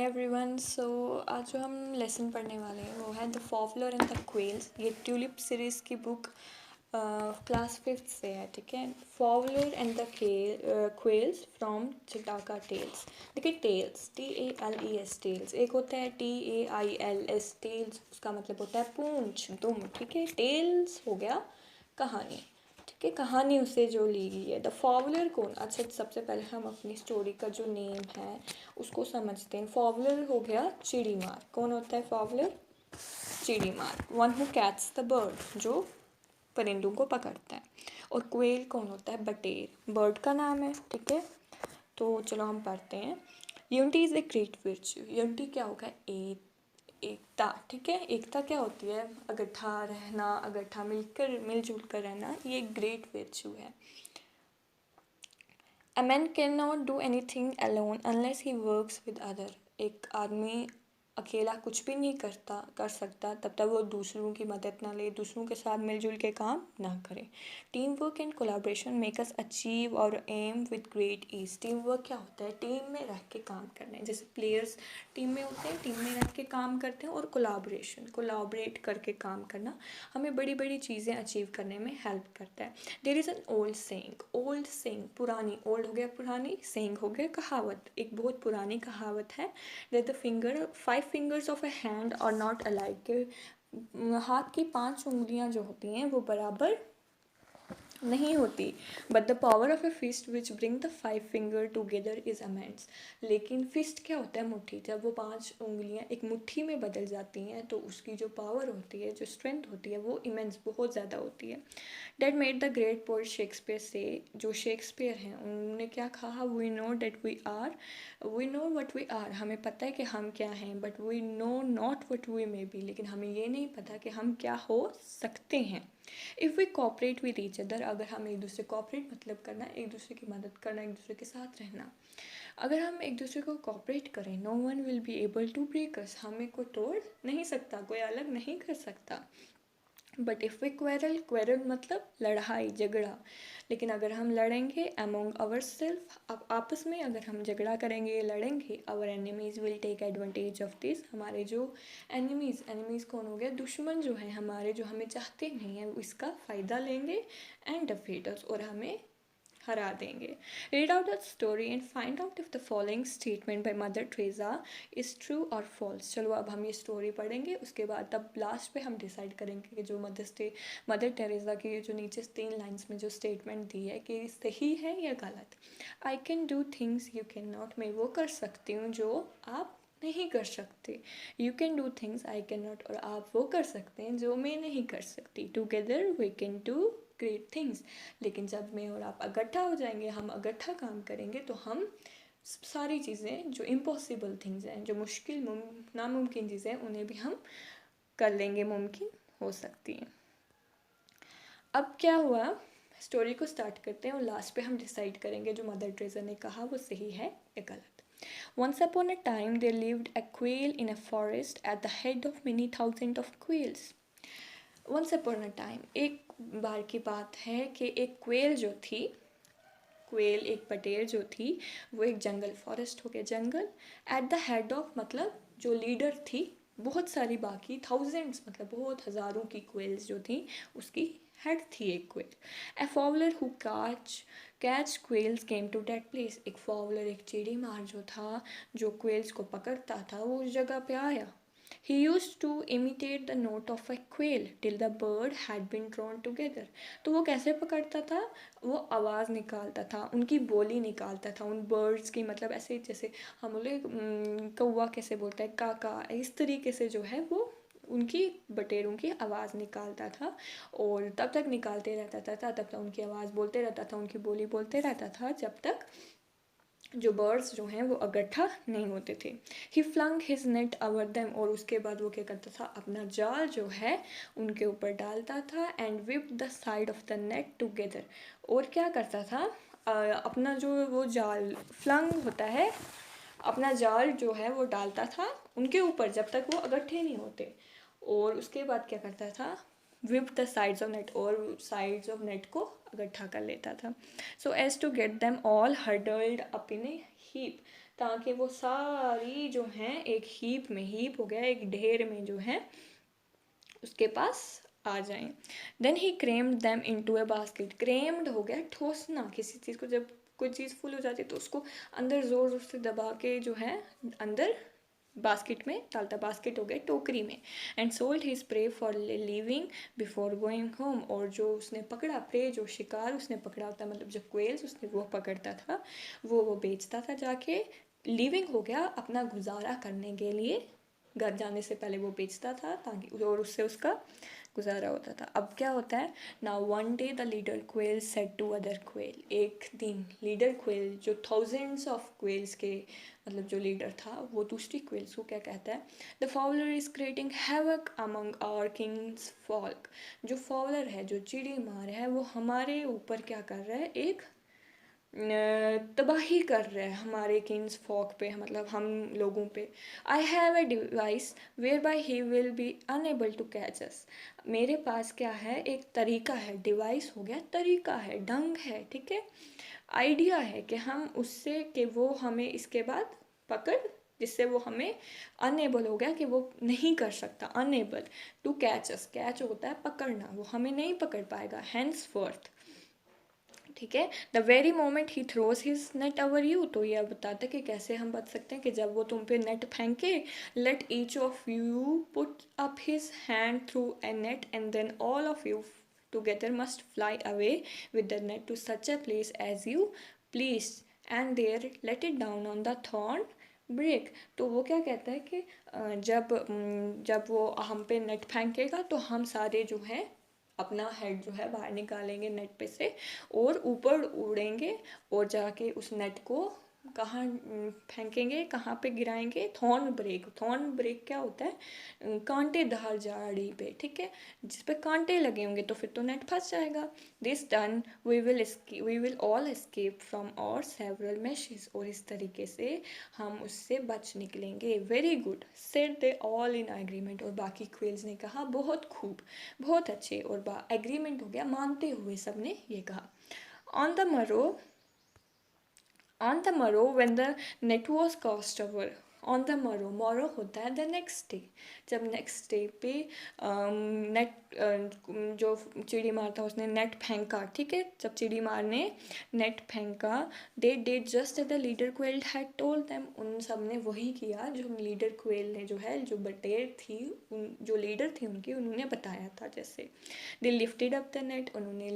Everyone. आज जो हम लेसन पढ़ने वाले हैं वो है the fowler and the quails. ये ट्यूलिप सीरीज़ की बुक क्लास 5th से है, ठीक है। Fowler and the quails from Jataka tales. देखिए, टेल्स TALES टेल्स, एक होता है TAILS टेल्स, उसका मतलब होता है पूंछ, दुम, ठीक है। टेल्स हो गया कहानी, ठीक है, कहानी उससे जो ली गई है। द फॉवलर कौन? अच्छा, सबसे पहले हम अपनी स्टोरी का जो नेम है उसको समझते हैं। फॉवलर हो गया चिड़ी मार। कौन होता है फॉवलर? चिड़ी मार, one who catch the bird, जो परिंदों को पकड़ता है। और क्वेल कौन होता है? बटेर, बर्ड का नाम है, ठीक है। तो चलो हम पढ़ते हैं। Unity is a great virtue. Unity क्या होगा? एकता, ठीक है। एकता क्या होती है? इकट्ठा रहना, इकट्ठा मिलकर मिलजुल कर रहना, ये ग्रेट वर्च्यू है। A man cannot do anything alone unless he works with other। एक आदमी अकेला कुछ भी नहीं कर सकता तब तक वो दूसरों की मदद ना ले, दूसरों के साथ मिलजुल के काम ना करे। Team work and collaboration make us achieve our aim with great ease. Team work क्या होता है? टीम में रह के काम करना है। जैसे प्लेयर्स टीम में होते हैं, टीम में रह के काम करते हैं। और कोलाब्रेशन, कोलाबरेट करके काम करना हमें बड़ी बड़ी चीज़ें अचीव करने में हेल्प करता है। There is an old saying. Old saying पुरानी, ओल्ड हो गया पुरानी, सेइंग हो गया कहावत, एक बहुत पुरानी कहावत है। That the 5 fingers of a hand are not alike. हाथ की 5 उंगलियां जो होती हैं वो बराबर नहीं होती। But the power of a fist which bring the 5 finger together is immense. लेकिन फिस्ट क्या होता है? मुट्ठी। जब वो 5 उंगलियां एक मुट्ठी में बदल जाती हैं तो उसकी जो पावर होती है, जो स्ट्रेंथ होती है, वो इमेंस, बहुत ज़्यादा होती है। That made the great poet Shakespeare से, जो शेक्सपियर हैं उन्होंने क्या कहा? We know that we know what we are. हमें पता है कि हम क्या हैं, but we know not what we may be. लेकिन हमें ये नहीं पता कि हम क्या हो सकते हैं। If we cooperate with each other, अगर हम एक दूसरे कॉपरेट मतलब करना, एक दूसरे की मदद करना, एक दूसरे के साथ रहना। अगर हम एक दूसरे को कॉपरेट करें, no one will be able to break us. हमें कोई तोड़ नहीं सकता, कोई अलग नहीं कर सकता। But if we quarrel, quarrel मतलब लड़ाई झगड़ा। लेकिन अगर हम लड़ेंगे अमोंग आवर सेल्फ, अब आपस में अगर हम झगड़ा करेंगे, लड़ेंगे, our enemies will take advantage of this. हमारे जो एनिमीज़ कौन हो गया? दुश्मन जो है हमारे, जो हमें चाहते नहीं हैं, वो इसका फ़ायदा लेंगे एंड डिफीट अस, और हमें हरा देंगे। Read out the story and find out if the following statement by mother Teresa is true or false. चलो अब हम ये स्टोरी पढ़ेंगे, उसके बाद तब लास्ट पे हम डिसाइड करेंगे कि जो मदर टेरेसा की जो नीचे 3 लाइन्स में जो स्टेटमेंट दी है कि सही है या गलत। I can do things you can not. मैं वो कर सकती हूँ जो आप नहीं कर सकते। You can do things I can not, और आप वो कर सकते हैं जो मैं नहीं कर सकती। Together we can do great things. लेकिन जब मैं और आप इकट्ठा हो जाएंगे, हम इकट्ठा काम करेंगे, तो हम सारी चीज़ें जो इम्पॉसिबल थिंग्स हैं, जो मुश्किल नामुमकिन चीज़ें हैं, उन्हें भी हम कर लेंगे, मुमकिन हो सकती हैं। अब क्या हुआ? स्टोरी को स्टार्ट करते हैं और लास्ट पे हम डिसाइड करेंगे जो मदर ट्रेजा ने कहा वो सही है या गलत। Once upon a time there lived a quail in a forest at the head of many thousands of quails. Once upon a time, एक बार की बात है कि एक क्वेल जो थी, क्वेल एक बटेर जो थी, वो एक जंगल, फॉरेस्ट हो गया जंगल, एट द हेड ऑफ मतलब जो लीडर थी, बहुत सारी बाकी थाउजेंड्स मतलब बहुत हज़ारों की क्वेल्स जो थी, उसकी हेड थी एक quail. A fowler who catch quails came to that place. एक फॉवलर, एक चिड़ी मार जो था, जो क्वेल्स को पकड़ता था, वो उस जगह पे आया। He used to imitate the note of a quail till the bird had been drawn together। तो वो कैसे पकड़ता था? वो आवाज़ निकालता था, उनकी बोली निकालता था, उन बर्ड्स की, मतलब ऐसे जैसे हम बोले कौवा कैसे बोलता है, काका, इस तरीके से जो है वो उनकी बटेरों की आवाज़ निकालता था। और तब तक निकालते रहता था, तब तक उनकी आवाज़ बोलते रहता था, उनकी बोली बोलते रहता था, जब तक जो बर्ड्स जो हैं वो इकट्ठा नहीं होते थे। He flung his net over them, और उसके बाद वो क्या करता था? अपना जाल जो है उनके ऊपर डालता था। And whip the side of the net together, और क्या करता था? अपना जो वो जाल फ्लंग होता है, अपना जाल जो है वो डालता था उनके ऊपर जब तक वो इकट्ठे नहीं होते। और उसके बाद क्या करता था? Whip the sides of net, और साइड्स ऑफ नेट को इकट्ठा कर लेता था। So as to get them all huddled up in a heap, ताकि वो सारी जो हैं एक हीप में, हीप हो गया एक ढेर में जो है उसके पास आ जाएं। Then he crammed them into a basket. Crammed हो गया ठोसना, किसी चीज़ को जब कोई चीज़ फुल हो जाती है तो उसको अंदर ज़ोर ज़ोर से दबा के जो है अंदर बास्केट में डालता, बास्केट हो गया टोकरी में। And sold his prey for living before going home. और जो उसने पकड़ा प्रे, जो शिकार उसने पकड़ा होता मतलब जो क्वेल्स उसने वो पकड़ता था वो बेचता था जाके। लिविंग हो गया अपना गुजारा करने के लिए, घर जाने से पहले वो बेचता था ताकि और उससे उसका गुजारा होता था। अब क्या होता है, now one day the leader quail said to other quail. एक दिन लीडर क्वेल जो थाउजेंड्स ऑफ क्वेल्स के मतलब जो लीडर था वो दूसरी क्वेल्स को क्या कहता है, the fowler is creating havoc among our kinsfolk. जो फाउलर है, जो चिड़ी मार है, वो हमारे ऊपर क्या कर रहा है, एक तबाही कर रहा है हमारे किंग्स फॉक पे, मतलब हम लोगों पे। I have a device whereby he will be unable to catch us. मेरे पास क्या है, एक तरीका है, डिवाइस हो गया तरीका है, ढंग है, ठीक है, आइडिया है कि हम उससे कि वो हमें इसके बाद पकड़, जिससे वो हमें अनएबल हो गया कि वो नहीं कर सकता, unable to catch us. Catch होता है पकड़ना, वो हमें नहीं पकड़ पाएगा हैंस फर्थ, ठीक है। The very moment he throws his net our you. तो यह बताता है कि कैसे हम बच सकते हैं कि जब वो तुम पे नेट फेंके, let each of you put up his hand through a net and then all of you together must fly away with the net to such a place as you please and there let it down on the thorn brake. तो वो क्या कहता है कि जब वो हम पे नेट फेंकेगा तो हम सारे जो है अपना हेड जो है बाहर निकालेंगे नेट पे से और ऊपर उड़ेंगे और जाके उस नेट को कहाँ फेंकेंगे, कहाँ पे गिराएंगे, थॉर्न ब्रेक। थॉर्न ब्रेक क्या होता है, कांटेदार झाड़ी पे, ठीक है, जिस पे कांटे लगे होंगे तो फिर तो नेट फंस जाएगा। This done we will all escape from our several meshes. और इस तरीके से हम उससे बच निकलेंगे। Very good said they all in agreement. और बाकी क्वेल्स ने कहा बहुत खूब, बहुत अच्छे, और एग्रीमेंट हो गया, मानते हुए सबने ये कहा। ऑन द मरो when the net was cast over। On the मरो, मरो होता है द नेक्स्ट डे। जब नेक्स्ट डे पे नेट जो चिड़ी मार था उसने नेट फेंका, ठीक है, जब चिड़ी मार ने नेट फेंका, they did just the leader quail had told them. उन सब ने वही किया जो लीडर क्वेल ने जो है, जो बटेर थी, जो लीडर थी उनकी, उन्होंने बताया था। जैसे they lifted up the net, उन्होंने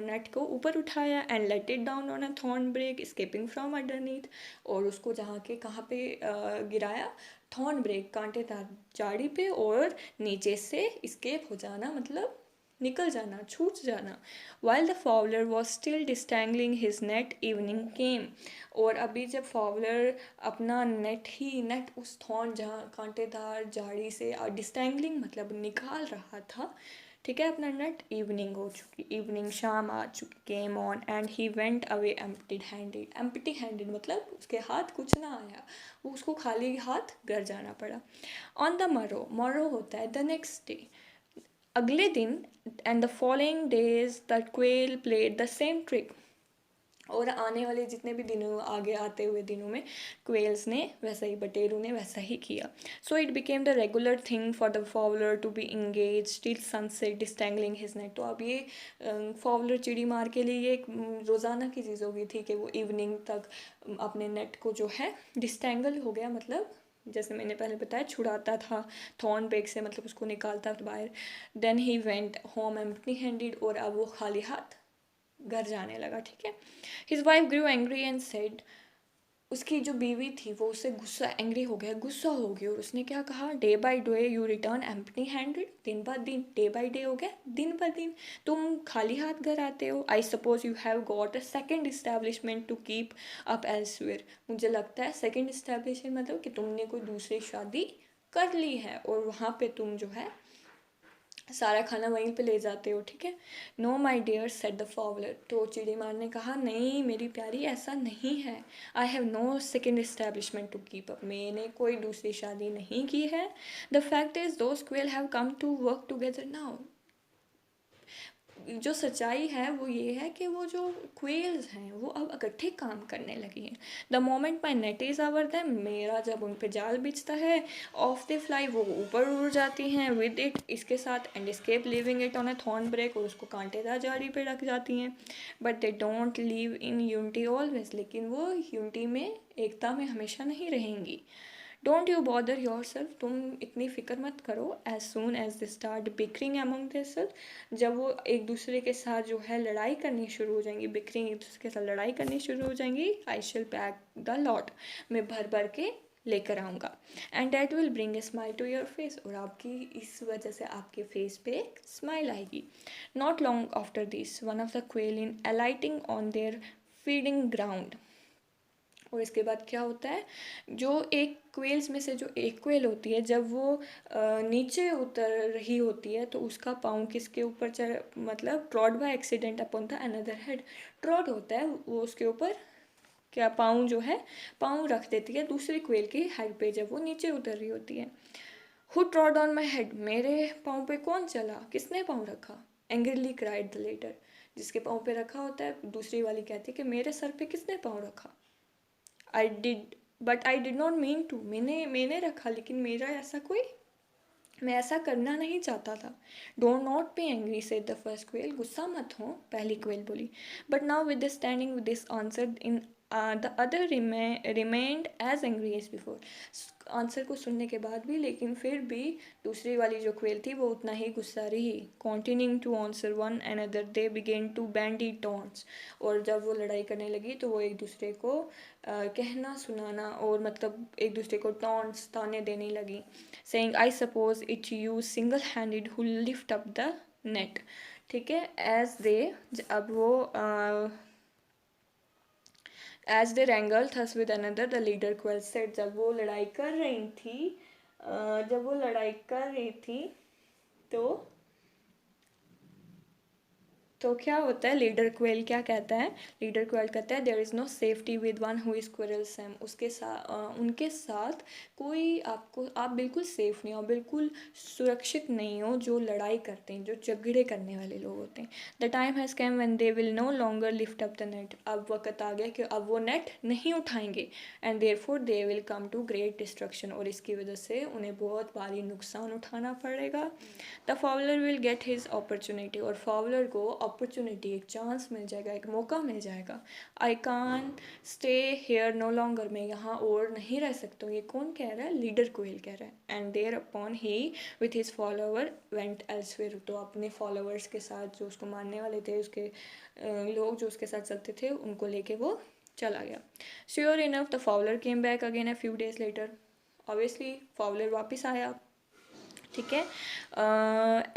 नेट को ऊपर उठाया, and let it down on a thorn brake escaping from underneath. और उसको जहाँ के कहाँ पे गिराया, थॉर्न ब्रेक कांटेदार झाड़ी पे, और नीचे से स्केप हो जाना मतलब निकल जाना, छूट जाना। While the fowler was still disentangling his net evening came. और अभी जब फाउलर अपना नेट उस थॉर्न जहाँ कांटेदार झाड़ी से डिस्टेंगलिंग मतलब निकाल रहा था, ठीक है, अपना नेट, इवनिंग हो चुकी, इवनिंग शाम आ चुकी, came on and he went away empty handed. Empty handed मतलब उसके हाथ कुछ ना आया, वो उसको खाली हाथ घर जाना पड़ा। ऑन द मरो, मरो होता है द नेक्स्ट डे, अगले दिन। And the following days the quail played the same trick. और आने वाले जितने भी दिनों, आगे आते हुए दिनों में क्वेल्स ने वैसा ही, बटेरू ने वैसा ही किया। So it became the regular thing for the fowler to be engage till sunset disentangling his net. तो अब ये फाउलर चिड़ी मार के लिए ये एक रोज़ाना की चीज़ हो गई थी कि वो इवनिंग तक अपने नेट को जो है डिस्टेंगल हो गया, मतलब जैसे मैंने पहले बताया छुड़ाता था थॉर्न ब्रेक से, मतलब उसको निकालता था बाहर। Then he went home empty handed, और अब वो खाली हाथ घर जाने लगा, ठीक है। His wife grew angry and said. उसकी जो बीवी थी वो उससे गुस्सा, एंग्री हो गया, गुस्सा हो गई, और उसने क्या कहा, day by day you return empty handed. दिन ब दिन, डे बाय डे हो गया दिन ब दिन तुम खाली हाथ घर आते हो। I suppose you have got a second establishment to keep up elsewhere. मुझे लगता है सेकेंड इस्टेब्लिशमेंट मतलब कि तुमने कोई दूसरी शादी कर ली है और वहाँ पे तुम जो है सारा खाना वहीं पे ले जाते हो, ठीक है। No my dear said the fowler. तो चिड़ी मार ने कहा, नहीं मेरी प्यारी, ऐसा नहीं है। I have no second establishment to keep up. मैंने कोई दूसरी शादी नहीं की है। The fact is those quail have come to work together now. जो सच्चाई है वो ये है कि वो जो क्वेल्स हैं वो अब इकट्ठे काम करने लगी हैं। The moment my net is over them, मेरा जब उन पे जाल बिछता है, ऑफ दे फ्लाई, वो ऊपर उड़ जाती हैं विद इट, इसके साथ, and escape leaving it on a thorn brake, और उसको कांटेदार जाली पे रख जाती हैं। But they don't live in unity always, लेकिन वो यूनिटी में, एकता में हमेशा नहीं रहेंगी। Don't you bother yourself, तुम इतनी फिक्र मत करो। As soon as they start bickering among their self, जब वो एक दूसरे के साथ जो है लड़ाई करनी शुरू हो जाएंगी, बिकरिंग एक दूसरे के साथ लड़ाई करनी शुरू हो जाएंगी, I shall pack the lot, मैं भर भर के लेकर आऊँगा, and that will bring a smile to your face, और आपकी इस वजह से आपके फेस पे एक स्माइल आएगी। Not long after this one of the quail in alighting on their feeding ground, और इसके बाद क्या होता है, जो एक क्वेल्स में से जो एक क्वेल होती है, जब वो नीचे उतर रही होती है तो उसका पाँव किसके ऊपर चढ़, मतलब ट्रॉड by accident upon the another head, ट्रॉड होता है वो उसके ऊपर, क्या पाँव जो है, पाँव रख देती है दूसरी क्वेल की हेड पे जब वो नीचे उतर रही होती है। हु ट्रॉड ऑन माई हेड, मेरे पाँव पे कौन चला, किसने पाँव रखा, एंग्रीली क्राइड द लेटर, जिसके पाँव पे रखा होता है दूसरी वाली कहती है कि मेरे सर पे किसने पाँव रखा। I did but I did not mean to, मैंने रखा, लेकिन मेरा ऐसा कोई, मैं ऐसा करना नहीं चाहता था। Don't not be angry said the first quail, गुस्सा मत हो, पहली क्वेल बोली। But notwithstanding with this answer in the other remained as angry as before, answer को सुनने के बाद भी, लेकिन फिर भी दूसरी वाली जो क्वेल थी वो उतना ही गुस्सा रही। Continuing to answer one and other they began to bandy taunts, और जब वो लड़ाई करने लगी तो वो एक दूसरे को कहना सुनाना, और मतलब एक दूसरे को टॉन्ट्स, ताने देने लगी। Saying I suppose it you single handed who lift up the net, ठीक है, एज दे, अब वो as they wrangle thus with another the leader quail said, जब वो लड़ाई कर रही थी, जब वो लड़ाई कर रही थी तो क्या होता है, लीडर क्वेल क्या कहता है, लीडर क्वेल कहता है there is no safety with one who is quarrelsome, उसके साथ उनके साथ कोई, आप बिल्कुल सेफ नहीं हो, बिल्कुल सुरक्षित नहीं हो जो लड़ाई करते हैं, जो झगड़े करने वाले लोग होते हैं। The time has come when they will no longer lift up the net, अब वक्त आ गया कि अब वो नेट नहीं उठाएंगे, and therefore they will come to great destruction, और इसकी वजह से उन्हें बहुत भारी नुकसान उठाना पड़ेगा। The Fowler will get his opportunity, और फाउलर को अपॉर्चुनिटी, एक चांस मिल जाएगा, एक मौका मिल जाएगा। आई कान स्टे हेयर नो लॉन्गर, मैं यहाँ और नहीं रह सकता हूँ, ये कौन कह रहा है, लीडर क्वेल कह रहा है। And thereupon he with his follower went elsewhere, तो अपने फॉलोअर्स के साथ, जो उसको मानने वाले थे, उसके लोग जो उसके साथ चलते थे, उनको लेके वो चला गया। Sure enough the Fowler came back again a few days later, obviously Fowler वापस आया, ठीक है,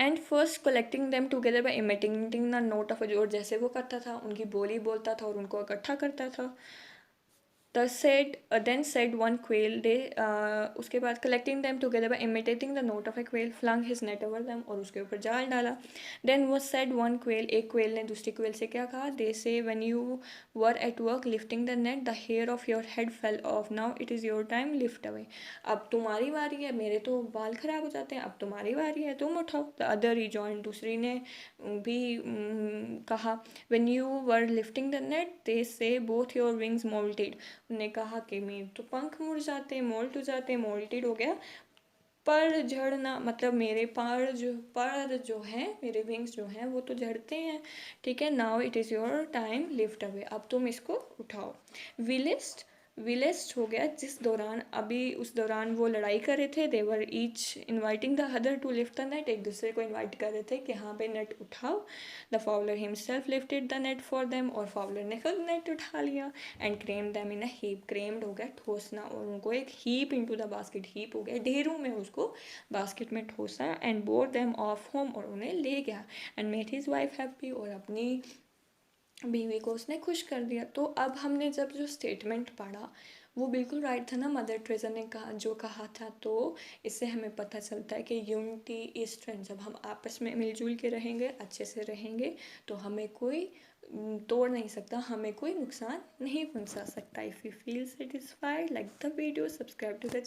and first collecting them together by imitating the note of, और जैसे वो करता था, उनकी बोली बोलता था और उनको इकट्ठा करता था। Then said one quail day, उसके बाद collecting them together by imitating the note of a quail flung his net over them, और उसके ऊपर जाल डाला। देन वो सेड वन क्वेल, एक क्वेल ने दूसरी क्वेल से क्या कहा, they say when you were at work lifting the net the hair of your head fell off, now it is your time lift away, अब तुम्हारी बारी है, मेरे तो बाल खराब हो जाते हैं, अब तुम्हारी बारी है, तुम उठाओ। द अदर रिजॉइन, दूसरी ने भी कहा, when you were lifting the net they say both your wings molted, ने कहा कि मेरे तो पंख मुड़ जाते, मोल्ट हो जाते, मोल्टेड हो गया, पर झड़ना, मतलब मेरे पर जो है, मेरे विंग्स जो हैं वो तो झड़ते हैं, ठीक है। Now it is your time lift away, अब तुम इसको उठाओ। विलेस्ट हो गया, जिस दौरान, अभी उस दौरान वो लड़ाई कर रहे थे, they were each inviting the other to lift the net, एक दूसरे को इन्वाइट कर रहे थे कि हाँ पे नेट उठाओ। The fowler himself lifted the net for them, और फाउलर ने खुद नेट उठा लिया। And cram them in a heap, crammed हो गया ठोसना, और उनको एक heap into the basket, heap हो गया ढेरों में, उसको बास्केट में ठोसा। And bore them off home, और उन्हें ले गया। And made his wife happy, और अपनी बीवी को उसने खुश कर दिया। तो अब हमने जब जो स्टेटमेंट पढ़ा वो बिल्कुल राइट था ना, मदर ट्रेजा ने कहा था, तो इससे हमें पता चलता है कि यूनिटी इज स्ट्रेंथ, जब हम आपस में मिलजुल के रहेंगे, अच्छे से रहेंगे, तो हमें कोई तोड़ नहीं सकता, हमें कोई नुकसान नहीं पहुंचा सकता। If you feel satisfied, like the video, subscribe to the channel.